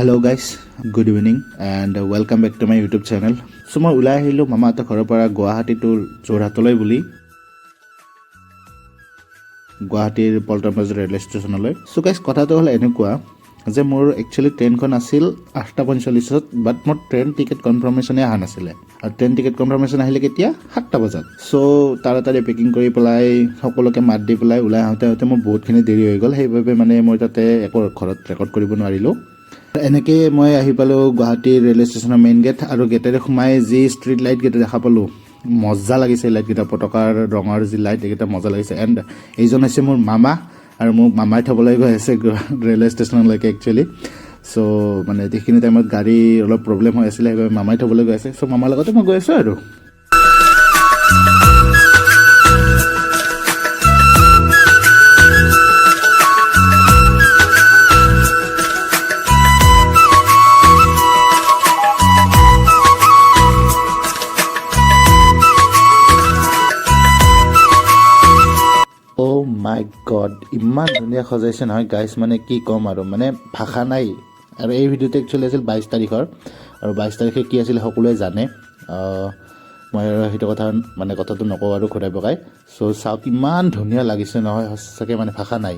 Hello guys, good evening and welcome back to my YouTube channel. So মই ওলাই আহিলো মামাহঁতৰ ঘৰৰ পৰা গুৱাহাটী টু জোৰহাটলৈ বুলি গুৱাহাটীৰ পল্টন বজাৰ ৰেলৱে ষ্টেচনলৈ। সো গাইস কথাটো হ'ল এনেকুৱা যে মোৰ একচুয়ালি ট্ৰেইনখন আছিল 8:45 বাট মোৰ ট্ৰেইন টিকেট কনফাৰ্মেশ্যনে অহা নাছিলে আৰু ট্ৰেইন টিকেট কনফাৰ্মেশ্যন আহিলে কেতিয়া 7টা বজাত। সো তাড়াতাড়ি পেকিং কৰি পেলাই সকলোকে মাত দি পেলাই ওলাই আহোঁতে মোৰ বহুতখিনি দেৰি হৈ গ'ল, সেইবাবে মানে মই তাতে একো ঘৰত ৰেকৰ্ড কৰিব নোৱাৰিলোঁ। এনেকৈ মই আহি পালোঁ গুৱাহাটী ৰেলৱে ষ্টেচনৰ মেইন গেট আৰু গেটেৰে সোমাই যি ষ্ট্ৰীট লাইট গেট দেখা পালোঁ, মজা লাগিছে লাইটকেইটা, পতাকাৰ ৰঙৰ যি লাইট এইকেইটা মজা লাগিছে। এণ্ড এইজন হৈছে মোৰ মামা আৰু মোক মামাই থ'বলৈ গৈ আছে ৰেলৱে ষ্টেচনলৈকে একচুৱেলি। চ' মানে সেইখিনি টাইমত গাড়ী অলপ প্ৰব্লেম হৈ আছিলে, সেইবাবে মামাই থ'বলৈ গৈ আছে। চ' মামাৰ লগতে মই গৈ আছোঁ আৰু। অ' মাই গড, ইমান ধুনীয়া সজাইছে নহয় গাইছ, মানে কি ক'ম আৰু, মানে ভাষা নাই। আৰু এই ভিডিঅ'টো একচুৱেলি আছিল 22 তাৰিখৰ, আৰু 22 তাৰিখে কি আছিলে সকলোৱে জানে। মই আৰু সেইটো কথাটো নকওঁ আৰু ঘূৰাই পকাই। চ' চাওক ইমান ধুনীয়া লাগিছে নহয়, সঁচাকৈ মানে ভাষা নাই।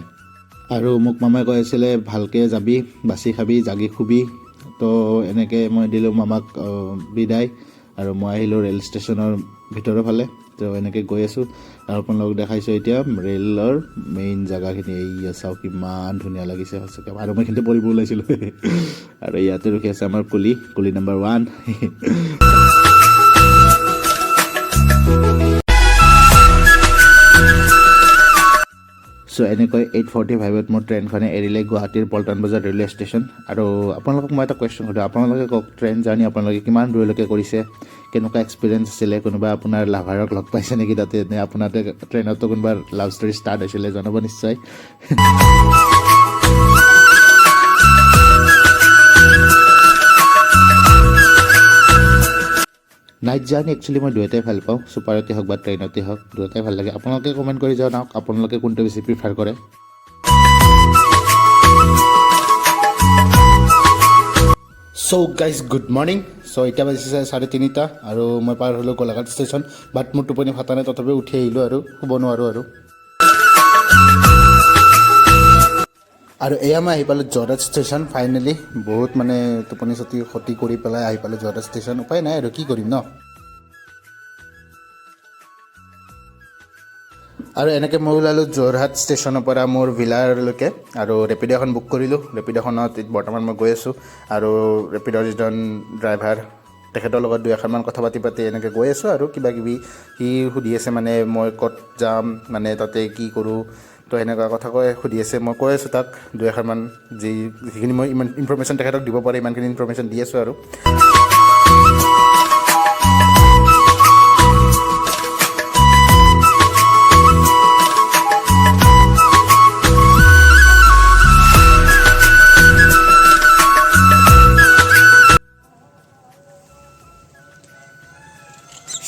আৰু মোক মামাই কৈ আছিলে ভালকৈ যাবি, বাচি খাবি, জাগি খুবি। তো এনেকৈ মই দিলোঁ মামাক বিদায় আৰু মই আহিলোঁ ৰেল ষ্টেচনৰ ভিতৰৰ ফালে। তো এনেকৈ গৈ আছোঁ আৰু আপোনালোকক দেখাইছোঁ এতিয়া ৰেলৰ মেইন জেগাখিনি। এই চাওক ইমান ধুনীয়া লাগিছে সঁচাকৈ, আৰু মই এইখিনিতে পৰিব ওলাইছিলোঁ আৰু ইয়াতে ৰখি আছে আমাৰ কুলি নম্বৰ 1। চ' এনেকৈ 8:45 মোৰ ট্ৰেইনখনে এৰিলে গুৱাহাটীৰ পল্টন বজাৰ ৰেলৱে ষ্টেচন। আৰু আপোনালোকক মই এটা কুৱেশ্যন সোধোঁ, আপোনালোকে কওক ট্ৰেইন জাৰ্ণি আপোনালোকে কিমান দূৰলৈকে কৰিছে, কেনেকুৱা এক্সপিৰিয়েঞ্চ আছিলে, কোনোবা আপোনাৰ লাভাৰক লগ পাইছে নেকি তাতে, নে আপোনাৰ ট্ৰেইনতো কোনোবা লাভ ষ্টৰী ষ্টাৰ্ট হৈছিলে, জনাব নিশ্চয়। নাইট জাৰ্ণি একচুৱেলি মই দুয়োটাই ভাল পাওঁ, ছুপাৰতে হওক বা ট্ৰেইনতে হওক, দুয়োটাই ভাল লাগে। আপোনালোকে কমেণ্ট কৰি জনাওক আপোনালোকে কোনটো বেছি প্ৰিফাৰ কৰে। চ' গাইজ গুড মৰ্ণিং। চ' এতিয়া বাজিছে 3:30 আৰু মই পাৰ হ'লোঁ গোলাঘাট ষ্টেচন। বাট মোৰ টোপনি ফাটা নাই, তথাপিও উঠি আহিলোঁ আৰু শুব নোৱাৰোঁ আৰু এয়া মই আহি পালোঁ জৰ্হাট ষ্টেচন ফাইনেলি। বহুত মানে টোপনি ক্ষতি কৰি পেলাই আহি পালোঁ জৰ্হাট ষ্টেচন। উপায় নাই আৰু কি কৰিম ন। আৰু এনেকৈ মই ওলালোঁ যোৰহাট ষ্টেচনৰ পৰা মোৰ ভিলাৰলৈকে আৰু ৰেপিড' এখন বুক কৰিলোঁ। ৰেপিড'খনত বৰ্তমান মই গৈ আছোঁ আৰু ৰেপিড'ৰ যিজন ড্ৰাইভাৰ তেখেতৰ লগত 2-3মান কথা পাতি এনেকৈ গৈ আছোঁ আৰু কিবাকিবি সি সুধি আছে, মানে মই ক'ত যাম, মানে তাতে কি কৰোঁ, তো সেনেকুৱা কথা সুধি আছে। মই কৈ আছোঁ তাক 2-3মান যিখিনি মই ইমান ইনফৰমেশ্যন তেখেতক দিব পাৰে ইমানখিনি ইনফৰমেশ্যন দি আছোঁ আৰু।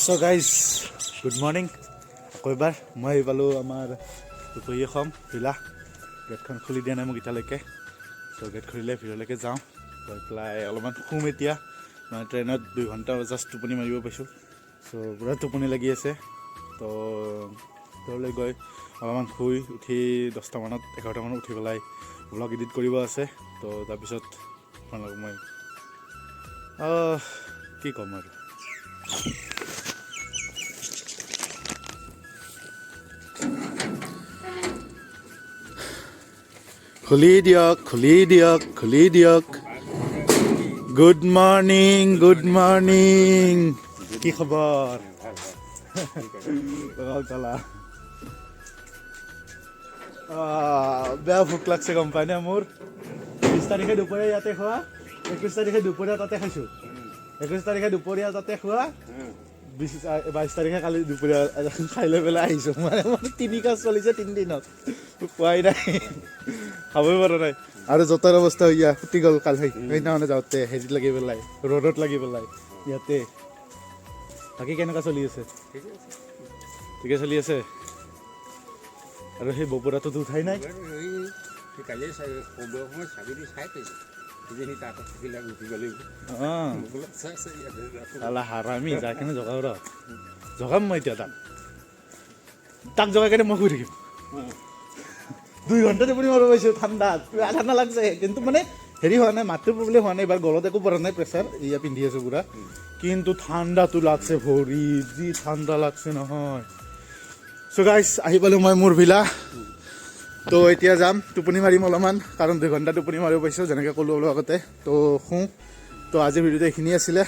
চ' গাইজ গুড মৰ্ণিং। আকৌ এবাৰ মই আহি পালোঁ আমাৰ দুপৰীয়াখন ভিলা। গেটখন খুলি দিয়া নাই মোক এতিয়ালৈকে। চ' গেট খুলিলে ভিতৰলৈকে যাওঁ, গৈ পেলাই অলপমান শুম। এতিয়া মানে ট্ৰেইনত 2 ঘণ্টা জাষ্ট টোপনি মাৰিব পাইছোঁ। চ' পুৰা টোপনি লাগি আছে। তো ভিতৰলৈ গৈ অলপমান শুই উঠি 11টামানত উঠি পেলাই ব্লগ এডিট কৰিব আছে। তো তাৰপিছত আপোনালোকক মই কি ক'ম আৰু, খুলি দিয়ক। Good morning. কি খবৰ? বেয়া ভোক লাগছে গম পাই নে মোৰ। 20 তাৰিখে দুপৰীয়া ইয়াতে খোৱা, 21 তাৰিখে দুপৰীয়া তাতে খাইছোঁ, 21 তাৰিখে দুপৰীয়া তাতে খোৱা, 22 তাৰিখে কালি দুপৰীয়া খাই লৈ পেলাই আহিছোঁ। মানে 3 কাজ চলিছে 3 দিনত, খোৱাই নাই, খাবই পৰা নাই। আৰু য'তৰ অৱস্থা হৈ ফুটি গ'ল কালি সেইদিনাখনে যাওঁতে হেৰিত লাগি পেলাই, ৰ'দত লাগি পেলাই ইয়াতে। বাকী কেনেকুৱা চলি আছে? ঠিকে চলি আছে। আৰু সেই বপুৰাটোতো উঠাই নাই। আলা হাৰামি যাই কেনে জগাব ৰ জগাম মই এতিয়া তাক জগাই কেনে মই শুই থাকিম 2 ঘণ্টা টোপনি মাৰিব পাইছোঁ ঠাণ্ডাত ঠাণ্ডা লাগছে কিন্তু মানে হেৰি হোৱা নাই মাতটো প্ৰব্লেম হোৱা নাই এইবাৰ গলত একো পৰা নাই প্ৰেছাৰ এয়া পিন্ধি আছোঁ পুৰা কিন্তু ঠাণ্ডাটো লাগছে ভৰি যি ঠাণ্ডা লাগছে নহয় চ' গাইজ আহি পালোঁ মই মোৰ ভিলা তো এতিয়া যাম টোপনি মাৰিম অলপমান কাৰণ 2 ঘণ্টা টোপনি মাৰিব পাইছোঁ যেনেকৈ ক'লোঁ অলপ আগতে তো শুওঁ তো আজিৰ ভিডিঅ'টো এইখিনি আছিলে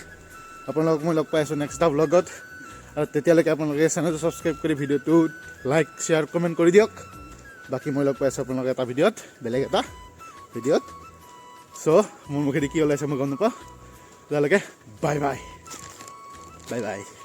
আপোনালোকক মই লগ পাই আছোঁ নেক্সট এটা ব্লগত আৰু তেতিয়ালৈকে আপোনালোকে চেনেলটো ছাবস্ক্ৰাইব কৰি ভিডিঅ'টো লাইক শ্বেয়াৰ কমেণ্ট কৰি দিয়ক বাকী মই লগ পাই আছোঁ আপোনালোকে এটা ভিডিঅ'ত বেলেগ এটা ভিডিঅ'ত চ' মোৰ মুখেদি কি ওলাইছে মই গম নাপাওঁ তেতিয়ালৈকে বাই বাই বাই বাই